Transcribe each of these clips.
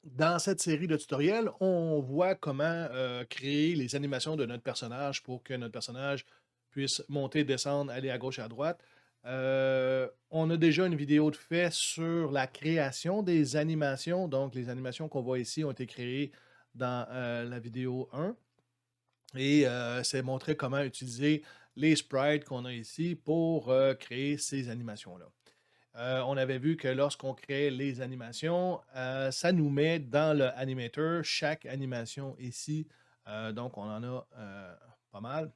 Dans cette série de tutoriels, on voit comment créer les animations de notre personnage pour que notre personnage puisse monter, descendre, aller à gauche et à droite. On a déjà une vidéo de fait sur la création des animations. Donc, les animations qu'on voit ici ont été créées dans la vidéo 1. Et c'est montrer comment utiliser les sprites qu'on a ici pour créer ces animations-là. On avait vu que lorsqu'on crée les animations, ça nous met dans le animator chaque animation ici. Donc, on en a pas mal.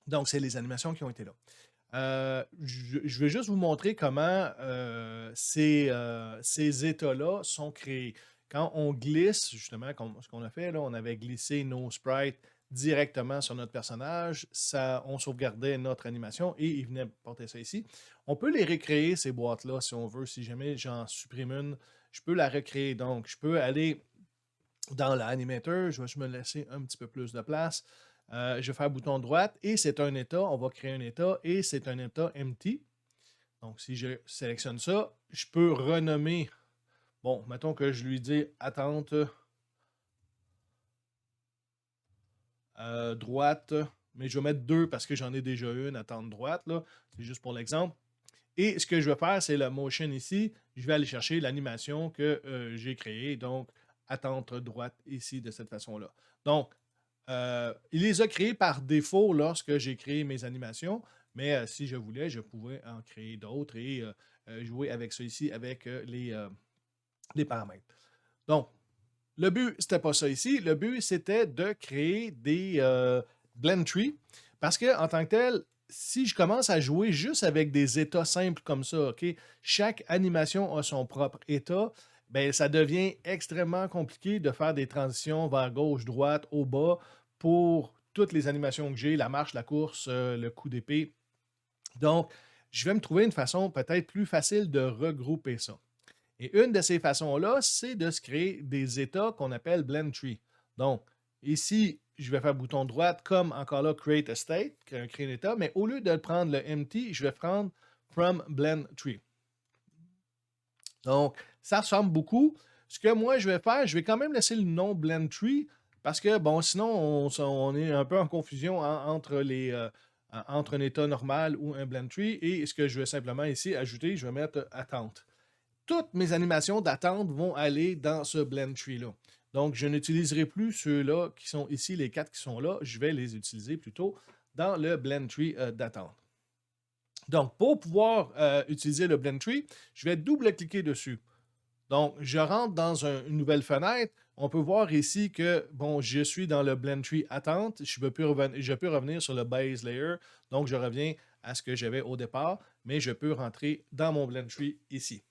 Donc, c'est les animations qui ont été là. Je vais juste vous montrer comment ces états-là sont créés. Quand on glisse, justement, comme ce qu'on a fait, là, on avait glissé nos sprites directement sur notre personnage, ça, on sauvegardait notre animation et il venait porter ça ici. On peut les recréer, ces boîtes-là, si on veut. Si jamais j'en supprime une, je peux la recréer. Donc, je peux aller dans l'animator, je vais juste me laisser un petit peu plus de place. Je vais faire bouton droite et c'est un état. On va créer un état et c'est un état empty. Donc, si je sélectionne ça, je peux renommer. Bon, mettons que je lui dis attente droite, mais je vais mettre deux parce que j'en ai déjà une, attente droite. Là. C'est juste pour l'exemple. Et ce que je vais faire, c'est la motion ici. Je vais aller chercher l'animation que j'ai créée. Donc, attente droite ici de cette façon-là. Donc, il les a créés par défaut lorsque j'ai créé mes animations, mais si je voulais, je pouvais en créer d'autres et jouer avec ça ici, avec les paramètres. Donc, le but, c'était pas ça ici. Le but, c'était de créer des blend trees parce que en tant que tel, si je commence à jouer juste avec des états simples comme ça, OK, chaque animation a son propre état, ben ça devient extrêmement compliqué de faire des transitions vers gauche, droite, au bas pour toutes les animations que j'ai, la marche, la course, le coup d'épée. Donc, je vais me trouver une façon peut-être plus facile de regrouper ça. Et une de ces façons-là, c'est de se créer des états qu'on appelle blend tree. Donc, ici, je vais faire bouton droite, comme encore là, create a state, créer un état, mais au lieu de prendre le empty, je vais prendre from blend tree. Donc, ça ressemble beaucoup. Ce que moi, je vais faire, je vais quand même laisser le nom blend tree parce que, bon, sinon, on est un peu en confusion entre un état normal ou un blend tree. Et ce que je vais simplement ici ajouter, je vais mettre attente. Toutes mes animations d'attente vont aller dans ce blend tree-là. Donc, je n'utiliserai plus ceux-là qui sont ici, les quatre qui sont là. Je vais les utiliser plutôt dans le blend tree d'attente. Donc, pour pouvoir utiliser le blend tree, je vais double-cliquer dessus. Donc, je rentre dans une nouvelle fenêtre. On peut voir ici que, bon, je suis dans le blend tree attente. Je peux revenir sur le base layer. Donc, je reviens à ce que j'avais au départ, mais je peux rentrer dans mon blend tree ici.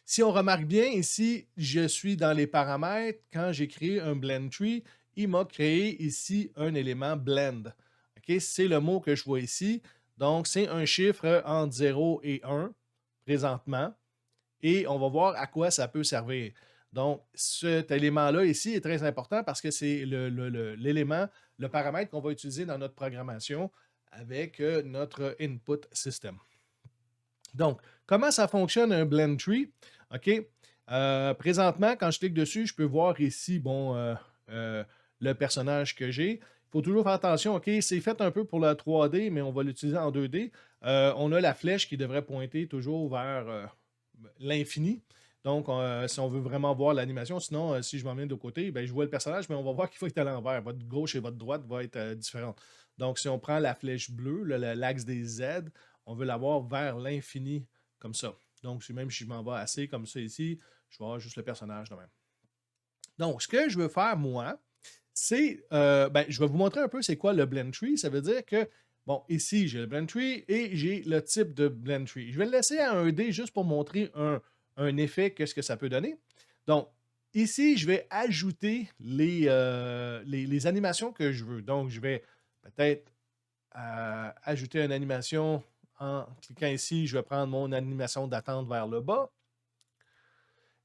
Si on remarque bien ici, je suis dans les paramètres. Quand j'ai créé un blend tree, il m'a créé ici un élément blend. OK? C'est le mot que je vois ici. Donc, c'est un chiffre entre 0 et 1 présentement. Et on va voir à quoi ça peut servir. Donc, cet élément-là ici est très important parce que c'est l'élément, le paramètre qu'on va utiliser dans notre programmation avec notre input system. Donc, comment ça fonctionne un blend tree? OK. Présentement, quand je clique dessus, je peux voir ici, bon, le personnage que j'ai. Il faut toujours faire attention, OK, c'est fait un peu pour la 3D, mais on va l'utiliser en 2D. On a la flèche qui devrait pointer toujours vers l'infini. Donc, si on veut vraiment voir l'animation, sinon, si je m'emmène de côté, ben, je vois le personnage, mais on va voir qu'il faut être à l'envers. Votre gauche et votre droite vont être différentes. Donc, si on prend la flèche bleue, l'axe des Z, on veut l'avoir vers l'infini, comme ça. Donc, même si je m'en vais assez comme ça ici, je vais avoir juste le personnage de même. Donc, ce que je veux faire, moi, c'est, ben, je vais vous montrer un peu c'est quoi le blend tree. Ça veut dire que, bon, ici, j'ai le blend tree et j'ai le type de blend tree. Je vais le laisser à 1D juste pour montrer un effet, qu'est-ce que ça peut donner. Donc, ici, je vais ajouter les animations que je veux. Donc, je vais peut-être ajouter une animation en cliquant ici. Je vais prendre mon animation d'attente vers le bas.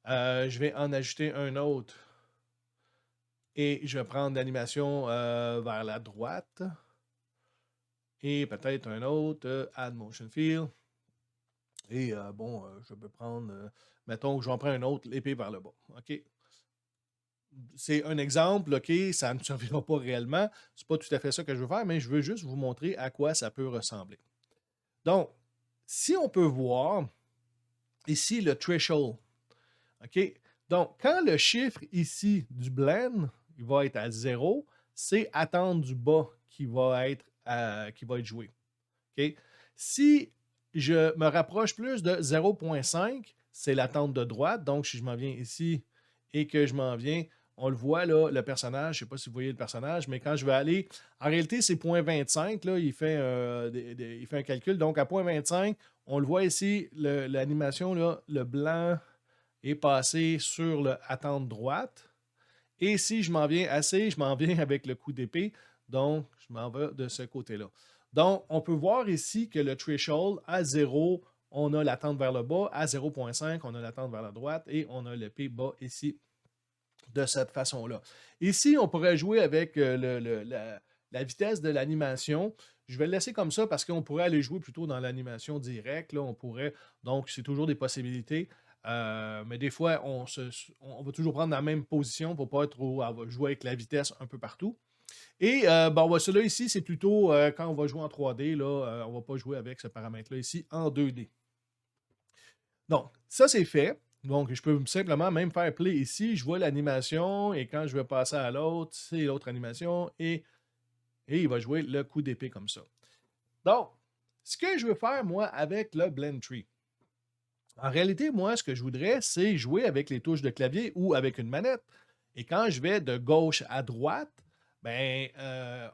Je vais en ajouter un autre et je vais prendre l'animation vers la droite. Et peut-être un autre, Add Motion Fill. Et bon, je peux prendre, mettons que j'en prends un autre, l'épée vers le bas. OK? C'est un exemple, OK? Ça ne servira pas réellement. C'est pas tout à fait ça que je veux faire, mais je veux juste vous montrer à quoi ça peut ressembler. Donc, si on peut voir ici le threshold, OK? Donc, quand le chiffre ici du blend, il va être à 0, c'est attendre du bas qui va être joué. OK? Si je me rapproche plus de 0,5, c'est l'attente de droite. Donc, si je m'en viens ici et que je m'en viens, on le voit là, le personnage, je ne sais pas si vous voyez le personnage, mais quand je vais aller, en réalité, c'est 0,25, là, il fait un calcul. Donc, à 0,25, on le voit ici, l'animation, là, le blanc est passé sur le attente droite. Et si je m'en viens assez, je m'en viens avec le coup d'épée. Donc, je m'en vais de ce côté-là. Donc, on peut voir ici que le threshold, à 0, on a l'attente vers le bas. À 0,5, on a l'attente vers la droite. Et on a l'épée bas ici, de cette façon-là. Ici, on pourrait jouer avec la vitesse de l'animation. Je vais le laisser comme ça parce qu'on pourrait aller jouer plutôt dans l'animation directe. Là, on pourrait, donc, c'est toujours des possibilités. Mais des fois, on va toujours prendre la même position pour ne pas trop jouer avec la vitesse un peu partout. Et bon, celui-là ici, c'est plutôt quand on va jouer en 3D, là, on ne va pas jouer avec ce paramètre-là ici en 2D. Donc, ça, c'est fait. Donc, je peux simplement même faire play ici. Je vois l'animation et quand je vais passer à l'autre, c'est l'autre animation et il va jouer le coup d'épée comme ça. Donc, ce que je veux faire, moi, avec le Blend Tree, en réalité, moi, ce que je voudrais, c'est jouer avec les touches de clavier ou avec une manette. Et quand je vais de gauche à droite, ben,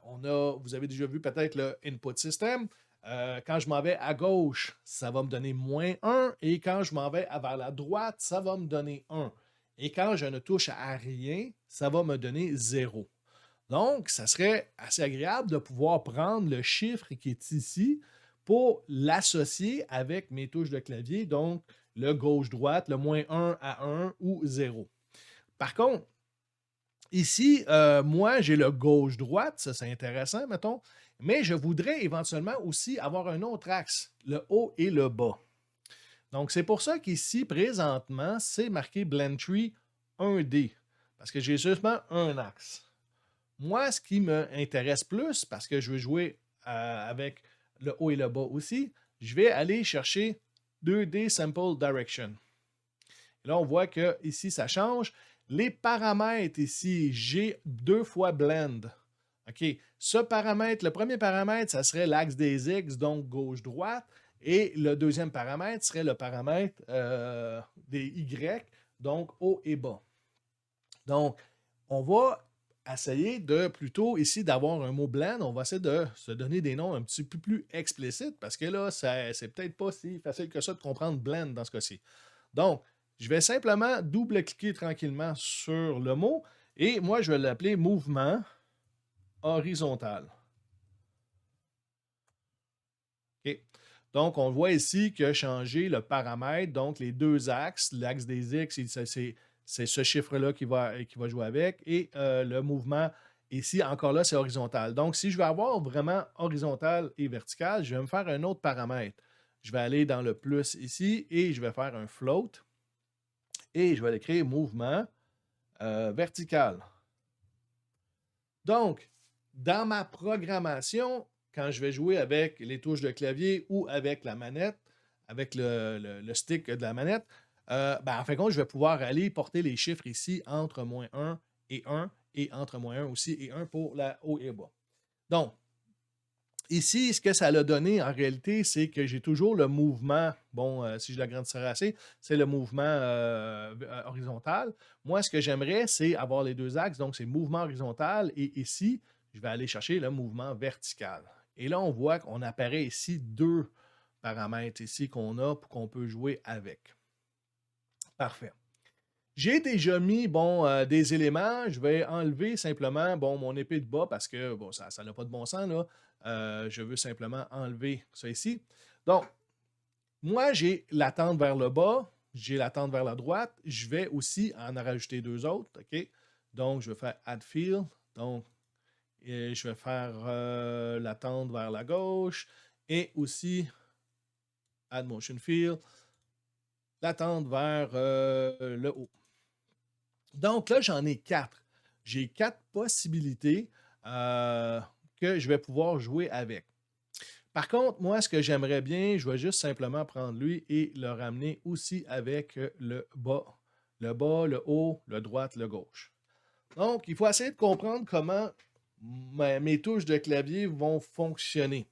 vous avez déjà vu peut-être le input system. Quand je m'en vais à gauche, ça va me donner -1. Et quand je m'en vais vers la droite, ça va me donner 1. Et quand je ne touche à rien, ça va me donner 0. Donc, ça serait assez agréable de pouvoir prendre le chiffre qui est ici pour l'associer avec mes touches de clavier, donc le gauche-droite, le -1 à 1 ou 0. Par contre, ici, moi, j'ai le gauche-droite, ça c'est intéressant, mettons, mais je voudrais éventuellement aussi avoir un autre axe, le haut et le bas. Donc, c'est pour ça qu'ici, présentement, c'est marqué Blend Tree 1D, parce que j'ai seulement un axe. Moi, ce qui m'intéresse plus, parce que je veux jouer avec le haut et le bas aussi, je vais aller chercher 2D Sample Direction. Et là, on voit que ici, ça change. Les paramètres ici, j'ai 2 fois Blend. OK. Ce paramètre, le premier paramètre, ça serait l'axe des X, donc gauche-droite. Et le deuxième paramètre serait le paramètre des Y, donc haut et bas. Donc, on va essayer de plutôt ici d'avoir un mot blend. On va essayer de se donner des noms un petit peu plus explicites parce que là, c'est peut-être pas si facile que ça de comprendre blend dans ce cas-ci. Donc, je vais simplement double-cliquer tranquillement sur le mot et moi, je vais l'appeler mouvement horizontal. OK. Donc, on voit ici que changer le paramètre, donc les deux axes, l'axe des X, c'est ce chiffre-là qui va jouer avec, et le mouvement ici, encore là, c'est horizontal. Donc, si je veux avoir vraiment horizontal et vertical, je vais me faire un autre paramètre. Je vais aller dans le plus ici et je vais faire un float et je vais l'écrire mouvement vertical. Donc, dans ma programmation, quand je vais jouer avec les touches de clavier ou avec la manette, avec le stick de la manette, en fin de compte, je vais pouvoir aller porter les chiffres ici entre -1 et 1 et entre -1 aussi et 1 pour la haut et bas. Donc, ici, ce que ça a donné en réalité, c'est que j'ai toujours le mouvement, bon, si je l'agrandirais assez, c'est le mouvement horizontal. Moi, ce que j'aimerais, c'est avoir les deux axes, donc c'est mouvement horizontal et ici, je vais aller chercher le mouvement vertical. Et là, on voit qu'on apparaît ici deux paramètres ici qu'on peut jouer avec. Parfait. J'ai déjà mis bon, des éléments. Je vais enlever simplement bon, mon épée de bas parce que bon, ça n'a pas de bon sens. Là. Je veux simplement enlever ça ici. Donc, moi, j'ai la tente vers le bas, j'ai la tente vers la droite. Je vais aussi en rajouter deux autres. OK? Donc, je vais faire Add Field. Donc, je vais faire la tente vers la gauche et aussi Add Motion Fill, l'attente vers le haut. Donc là, j'en ai 4. J'ai 4 possibilités que je vais pouvoir jouer avec. Par contre, moi, ce que j'aimerais bien, je vais juste simplement prendre lui et le ramener aussi avec le bas. Le bas, le haut, le droite, le gauche. Donc, il faut essayer de comprendre comment mes touches de clavier vont fonctionner.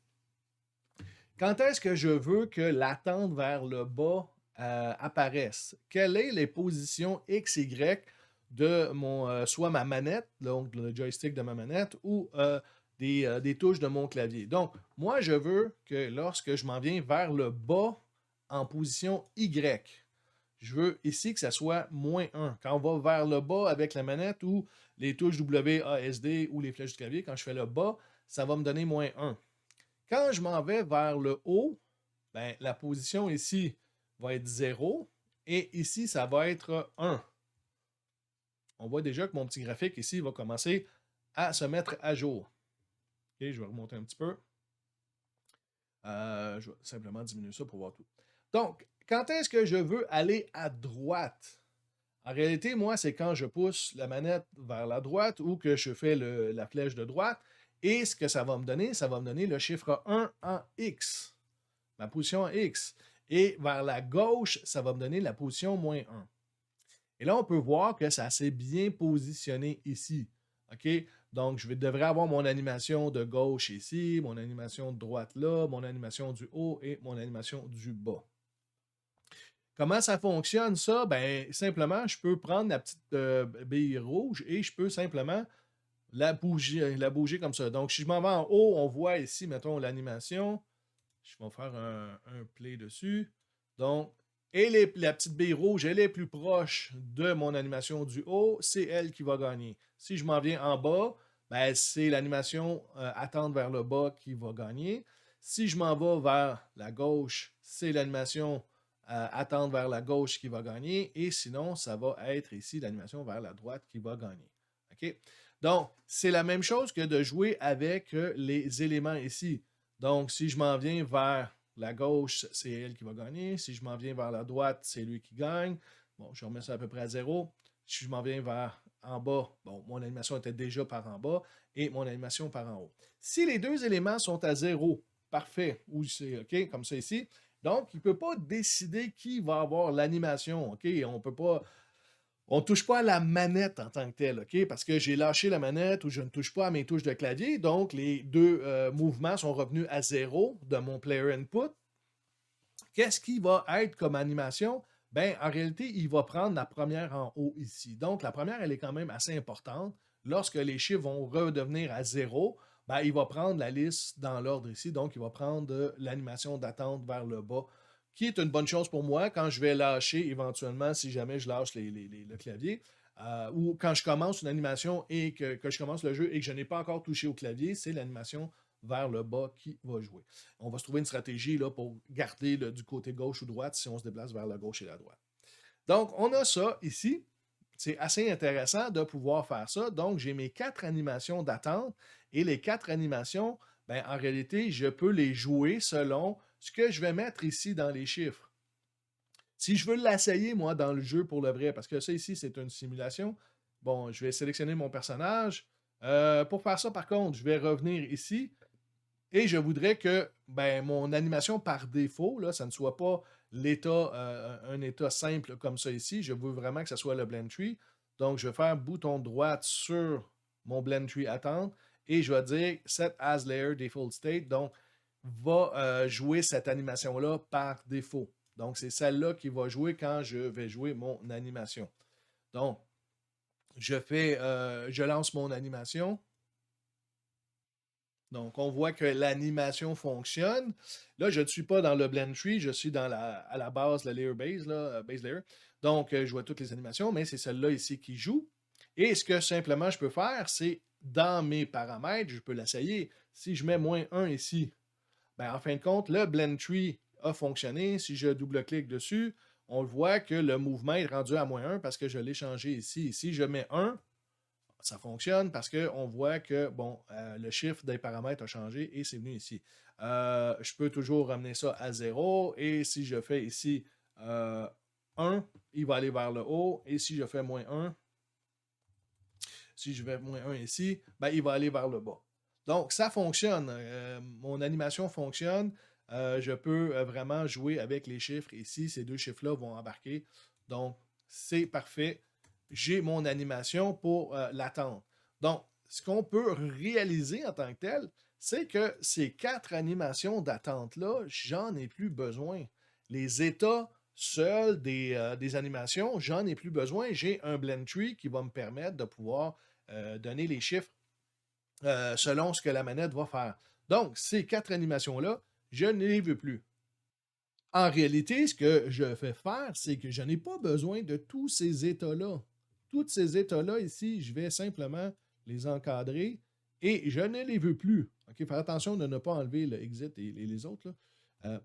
Quand est-ce que je veux que l'attente vers le bas apparaisse? Quelles sont les positions X, Y de soit ma manette, donc le joystick de ma manette, ou des touches de mon clavier? Donc, moi, je veux que lorsque je m'en viens vers le bas en position Y, je veux ici que ça soit -1. Quand on va vers le bas avec la manette ou les touches W, A, S, D ou les flèches du clavier, quand je fais le bas, ça va me donner -1. Quand je m'en vais vers le haut, ben, la position ici va être 0 et ici, ça va être 1. On voit déjà que mon petit graphique ici va commencer à se mettre à jour. OK, je vais remonter un petit peu. Je vais simplement diminuer ça pour voir tout. Donc, quand est-ce que je veux aller à droite? En réalité, moi, c'est quand je pousse la manette vers la droite ou que je fais la flèche de droite. Et ce que ça va me donner le chiffre 1 en X, ma position en X. Et vers la gauche, ça va me donner la position -1. Et là, on peut voir que ça s'est bien positionné ici. OK? Donc, devrais avoir mon animation de gauche ici, mon animation de droite là, mon animation du haut et mon animation du bas. Comment ça fonctionne, ça? Ben, simplement, je peux prendre la petite bille rouge et je peux simplement la bouger comme ça. Donc, si je m'en vais en haut, on voit ici, mettons, l'animation. Je vais faire un play dessus. Donc, la petite bille rouge, elle est plus proche de mon animation du haut, c'est elle qui va gagner. Si je m'en viens en bas, ben, c'est l'animation attendre vers le bas qui va gagner. Si je m'en vais vers la gauche, c'est l'animation attendre vers la gauche qui va gagner. Et sinon, ça va être ici l'animation vers la droite qui va gagner. OK? Donc, c'est la même chose que de jouer avec les éléments ici. Donc, si je m'en viens vers la gauche, c'est elle qui va gagner. Si je m'en viens vers la droite, c'est lui qui gagne. Bon, je remets ça à peu près à 0. Si je m'en viens vers en bas, bon, mon animation était déjà par en bas et mon animation par en haut. Si les deux éléments sont à 0, parfait, ou c'est OK, comme ça ici. Donc, il ne peut pas décider qui va avoir l'animation. OK, on ne touche pas à la manette en tant que telle, OK? Parce que j'ai lâché la manette ou je ne touche pas à mes touches de clavier. Donc, les deux mouvements sont revenus à 0 de mon player input. Qu'est-ce qui va être comme animation? Ben, en réalité, il va prendre la première en haut ici. Donc, la première, elle est quand même assez importante. Lorsque les chiffres vont redevenir à 0, ben, il va prendre la liste dans l'ordre ici. Donc, il va prendre l'animation d'attente vers le bas, qui est une bonne chose pour moi quand je vais lâcher éventuellement, si jamais je lâche le clavier. Ou quand je commence une animation et que je commence le jeu et que je n'ai pas encore touché au clavier, c'est l'animation vers le bas qui va jouer. On va se trouver une stratégie là, pour garder du côté gauche ou droite si on se déplace vers la gauche et la droite. Donc, on a ça ici. C'est assez intéressant de pouvoir faire ça. Donc, j'ai mes 4 animations d'attente et les 4 animations, ben, en réalité, je peux les jouer selon ce que je vais mettre ici dans les chiffres. Si je veux l'essayer, moi, dans le jeu pour le vrai, parce que ça ici, c'est une simulation, bon, je vais sélectionner mon personnage. Pour faire ça, par contre, je vais revenir ici et je voudrais que ben, mon animation par défaut, là, ça ne soit pas un état simple comme ça ici. Je veux vraiment que ce soit le blend tree. Donc, je vais faire bouton droite sur mon blend tree attente et je vais dire set as layer default state. Donc, va jouer cette animation-là par défaut. Donc, c'est celle-là qui va jouer quand je vais jouer mon animation. Donc, je lance mon animation. Donc, on voit que l'animation fonctionne. Là, je ne suis pas dans le blend tree, je suis à la base, la layer base, là, base layer. Donc, je vois toutes les animations, mais c'est celle-là ici qui joue. Et ce que simplement je peux faire, c'est dans mes paramètres, je peux l'essayer. Si je mets -1 ici, ben, en fin de compte, le blend tree a fonctionné. Si je double-clique dessus, on le voit que le mouvement est rendu à -1 parce que je l'ai changé ici. Si je mets 1, ça fonctionne parce qu'on voit que, bon, le chiffre des paramètres a changé et c'est venu ici. Je peux toujours ramener ça à 0 et si je fais ici 1, il va aller vers le haut et si je fais moins 1, si je vais moins 1 ici, ben, il va aller vers le bas. Donc, ça fonctionne. Mon animation fonctionne. Je peux vraiment jouer avec les chiffres ici. Ces deux chiffres-là vont embarquer. Donc, c'est parfait. J'ai mon animation pour l'attente. Donc, ce qu'on peut réaliser en tant que tel, c'est que ces 4 animations d'attente-là, j'en ai plus besoin. Les états seuls des animations, j'en ai plus besoin. J'ai un blend tree qui va me permettre de pouvoir donner les chiffres selon ce que la manette va faire. Donc, ces 4 animations-là, je ne les veux plus. En réalité, ce que je fais faire, c'est que je n'ai pas besoin de tous ces états-là. Tous ces états-là ici, je vais simplement les encadrer et je ne les veux plus. OK, faire attention de ne pas enlever le exit et les autres. Là.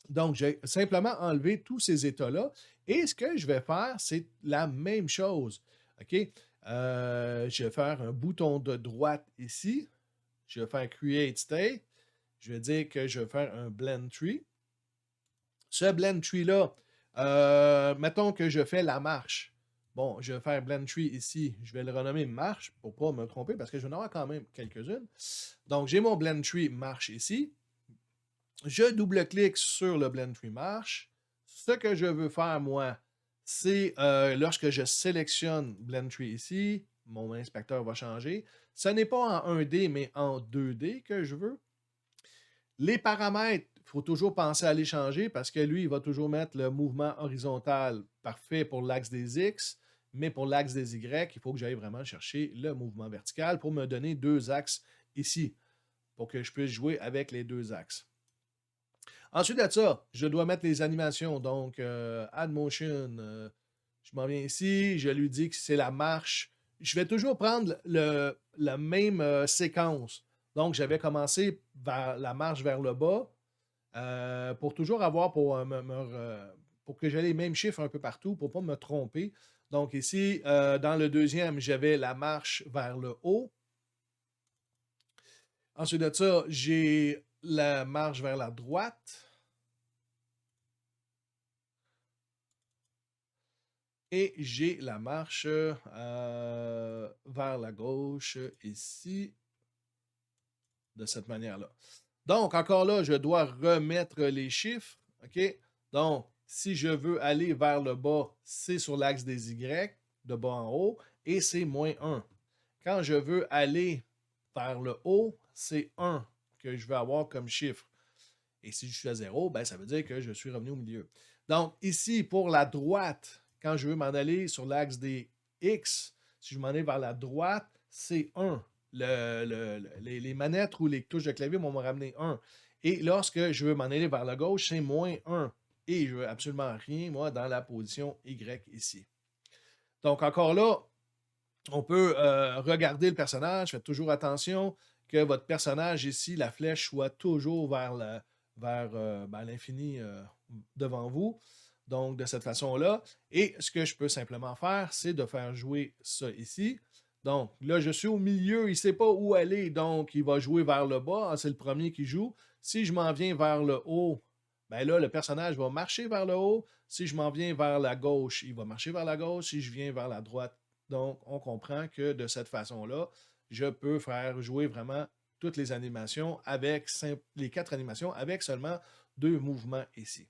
Donc, j'ai simplement enlevé tous ces états-là. Et ce que je vais faire, c'est la même chose. OK? Je vais faire un bouton de droite ici. Je vais faire Create State. Je vais dire que je vais faire un Blend Tree. Ce Blend Tree-là, mettons que je fais la marche. Bon, je vais faire Blend Tree ici. Je vais le renommer marche pour ne pas me tromper parce que je vais en avoir quand même quelques-unes. Donc, j'ai mon Blend Tree marche ici. Je double-clique sur le Blend Tree marche. Ce que je veux faire, moi, c'est lorsque je sélectionne Blend Tree ici, mon inspecteur va changer. Ce n'est pas en 1D, mais en 2D que je veux. Les paramètres, il faut toujours penser à les changer parce que lui, il va toujours mettre le mouvement horizontal parfait pour l'axe des X, mais pour l'axe des Y, il faut que j'aille vraiment chercher le mouvement vertical pour me donner 2 axes ici, pour que je puisse jouer avec les 2 axes. Ensuite de ça, je dois mettre les animations. Donc, Add Motion, je m'en viens ici, je lui dis que c'est la marche. Je vais toujours prendre la même séquence. Donc, j'avais commencé vers la marche vers le bas pour toujours avoir pour que j'ai les mêmes chiffres un peu partout, pour ne pas me tromper. Donc, ici, dans le deuxième, j'avais la marche vers le haut. Ensuite de ça, j'ai la marche vers la droite. Et j'ai la marche vers la gauche ici, de cette manière-là. Donc, encore là, je dois remettre les chiffres. OK? Donc, si je veux aller vers le bas, c'est sur l'axe des Y, de bas en haut, et c'est moins 1. Quand je veux aller vers le haut, c'est 1 que je veux avoir comme chiffre. Et si je suis à 0, ben, ça veut dire que je suis revenu au milieu. Donc, ici, pour la droite, quand je veux m'en aller sur l'axe des X, si je m'en vais vers la droite, c'est 1. Les manettes ou les touches de clavier vont me ramener 1. Et lorsque je veux m'en aller vers la gauche, c'est moins 1. Et je veux absolument rien, moi, dans la position Y ici. Donc, encore là, on peut regarder le personnage. Faites toujours attention que votre personnage ici, la flèche, soit toujours vers l'infini devant vous. Donc, de cette façon-là. Et ce que je peux simplement faire, c'est de faire jouer ça ici. Donc, là, je suis au milieu, il ne sait pas où aller, donc il va jouer vers le bas. C'est le premier qui joue. Si je m'en viens vers le haut, ben là, le personnage va marcher vers le haut. Si je m'en viens vers la gauche, il va marcher vers la gauche. Si je viens vers la droite, donc on comprend que de cette façon-là, je peux faire jouer vraiment toutes les animations avec les 4 animations avec seulement 2 mouvements ici.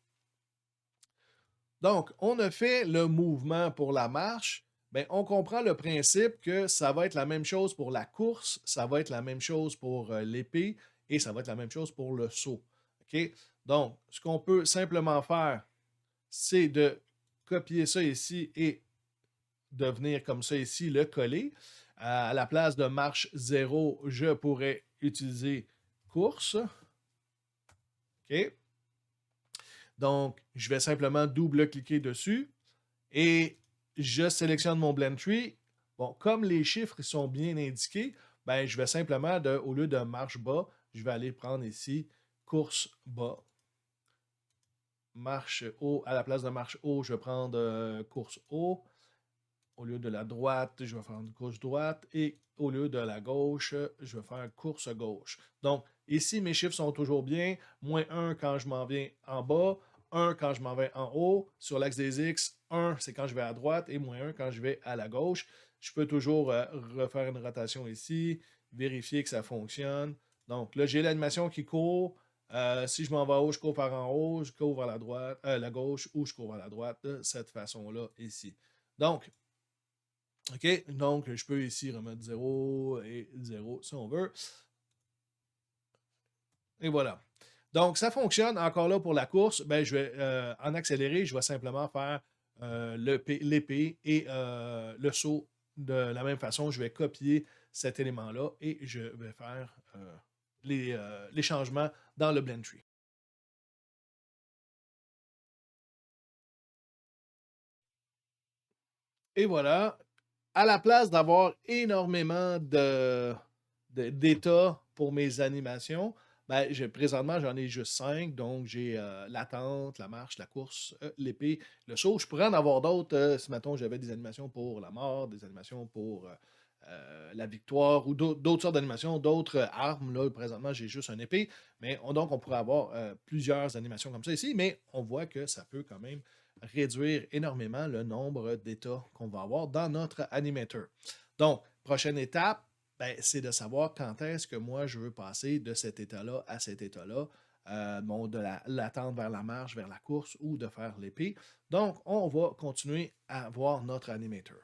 Donc, on a fait le mouvement pour la marche. Bien, on comprend le principe que ça va être la même chose pour la course, ça va être la même chose pour l'épée et ça va être la même chose pour le saut. OK? Donc, ce qu'on peut simplement faire, c'est de copier ça ici et de venir comme ça ici, le coller. À la place de marche 0, je pourrais utiliser course. OK? Donc, je vais simplement double-cliquer dessus et je sélectionne mon blend tree. Bon, comme les chiffres sont bien indiqués, ben, je vais simplement, au lieu de marche bas, je vais aller prendre ici course bas. Marche haut, à la place de marche haut, je vais prendre course haut. Au lieu de la droite, je vais faire une course droite. Et au lieu de la gauche, je vais faire une course gauche. Donc, ici, mes chiffres sont toujours bien. -1 quand je m'en viens en bas, 1 quand je m'en vais en haut. Sur l'axe des X, 1 c'est quand je vais à droite et -1 quand je vais à la gauche. Je peux toujours refaire une rotation ici, vérifier que ça fonctionne. Donc là, j'ai l'animation qui court. Si je m'en vais en haut, je cours par en haut, je cours vers la droite, la gauche ou je cours vers la droite de cette façon-là ici. Donc, OK, donc je peux ici remettre 0 et 0 si on veut. Et voilà. Donc, ça fonctionne. Encore là, pour la course, ben, je vais en accéléré, je vais simplement faire l'épée et le saut de la même façon. Je vais copier cet élément-là et je vais faire les changements dans le blend tree. Et voilà. À la place d'avoir énormément d'états pour mes animations, ben, présentement, j'en ai juste 5. Donc, j'ai l'attente, la marche, la course, l'épée, le saut. Je pourrais en avoir d'autres si, mettons, j'avais des animations pour la mort, des animations pour la victoire ou d'autres sortes d'animations, d'autres armes. Là, présentement, j'ai juste un épée. Mais donc, on pourrait avoir plusieurs animations comme ça ici. Mais on voit que ça peut quand même réduire énormément le nombre d'états qu'on va avoir dans notre animator. Donc, prochaine étape, ben, c'est de savoir quand est-ce que moi je veux passer de cet état-là à cet état-là. Bon, de l'attente vers la marche, vers la course ou de faire l'épée. Donc, on va continuer à voir notre animator.